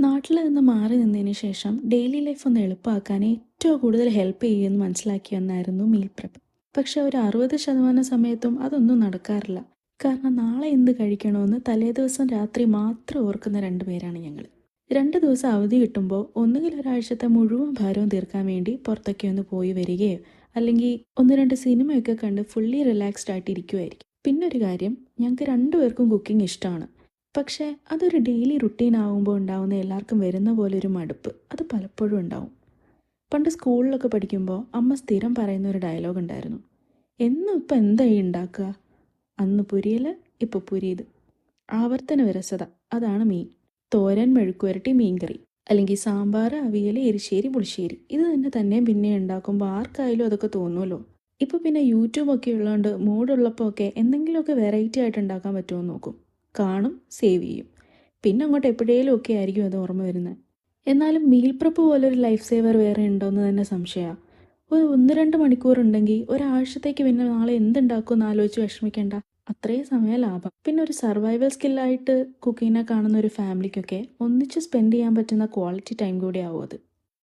നാട്ടിൽ നിന്ന് മാറി നിന്നതിന് ശേഷം ഡെയിലി ലൈഫ് ഒന്ന് എളുപ്പമാക്കാൻ ഏറ്റവും കൂടുതൽ ഹെൽപ്പ് ചെയ്യുമെന്ന് മനസ്സിലാക്കി വന്നായിരുന്നു മീൽ പ്രെപ്പ്. പക്ഷെ ഒരു 60% സമയത്തും അതൊന്നും നടക്കാറില്ല. കാരണം നാളെ എന്ത് കഴിക്കണമെന്ന് തലേദിവസം രാത്രി മാത്രം ഓർക്കുന്ന 2 പേരാണ് ഞങ്ങൾ. 2 ദിവസം അവധി കിട്ടുമ്പോൾ ഒന്നുകിൽ ഒരാഴ്ചത്തെ മുഴുവൻ ഭാരവും തീർക്കാൻ വേണ്ടി പുറത്തൊക്കെ ഒന്ന് പോയി വരികയോ അല്ലെങ്കിൽ 1-2 സിനിമയൊക്കെ കണ്ട് ഫുള്ളി റിലാക്സ്ഡ് ആയിട്ട് ഇരിക്കുമായിരിക്കും. പിന്നെ ഒരു കാര്യം, ഞങ്ങൾക്ക് 2 പേർക്കും കുക്കിംഗ് ഇഷ്ടമാണ്. പക്ഷേ അതൊരു ഡെയിലി റുട്ടീൻ ആകുമ്പോൾ ഉണ്ടാവുന്ന എല്ലാവർക്കും വരുന്ന പോലെ ഒരു മടുപ്പ് അത് പലപ്പോഴും ഉണ്ടാവും. പണ്ട് സ്കൂളിലൊക്കെ പഠിക്കുമ്പോൾ അമ്മ സ്ഥിരം പറയുന്ന ഒരു ഡയലോഗ് ഉണ്ടായിരുന്നു: എന്നും ഇപ്പം എന്തായി ഉണ്ടാക്കുക, അന്ന് പുരിയൽ ഇപ്പോൾ പുരിയത്. ആവർത്തന വിരസത, അതാണ് മീൻ. തോരൻ, മെഴുക്കുവരട്ടി, മീൻകറി, അല്ലെങ്കിൽ സാമ്പാർ, അവിയൽ, എരിശ്ശേരി, പുളിശ്ശേരി, ഇത് തന്നെ പിന്നെ ഉണ്ടാക്കുമ്പോൾ ആർക്കായാലും അതൊക്കെ തോന്നുമല്ലോ. ഇപ്പോൾ പിന്നെ യൂട്യൂബൊക്കെ ഉള്ളതുകൊണ്ട് മൂടുള്ളപ്പോൾ ഒക്കെ എന്തെങ്കിലുമൊക്കെ വെറൈറ്റി ആയിട്ട് ഉണ്ടാക്കാൻ പറ്റുമോ എന്ന് നോക്കും, കാണും, സേവ് ചെയ്യും. പിന്നെ അങ്ങോട്ട് എപ്പോഴേലും ഒക്കെ ആയിരിക്കും അത് ഓർമ്മ വരുന്നത്. എന്നാലും മീൽ പ്രെപ്പ് പോലൊരു ലൈഫ് സേവർ വേറെ ഉണ്ടോയെന്ന് തന്നെ സംശയമാണ്. ഒരു 1-2 മണിക്കൂർ ഉണ്ടെങ്കിൽ ഒരാഴ്ചത്തേക്ക് പിന്നെ നാളെ എന്തുണ്ടാക്കുമെന്ന് ആലോചിച്ച് വിഷമിക്കേണ്ട, അത്രയും സമയം ലാഭം. പിന്നെ ഒരു സർവൈവൽ സ്കില്ലായിട്ട് കുക്കിങ്ങിനെ കാണുന്ന ഒരു ഫാമിലിക്കൊക്കെ ഒന്നിച്ച് സ്പെൻഡ് ചെയ്യാൻ പറ്റുന്ന ക്വാളിറ്റി ടൈം കൂടി ആവും അത്.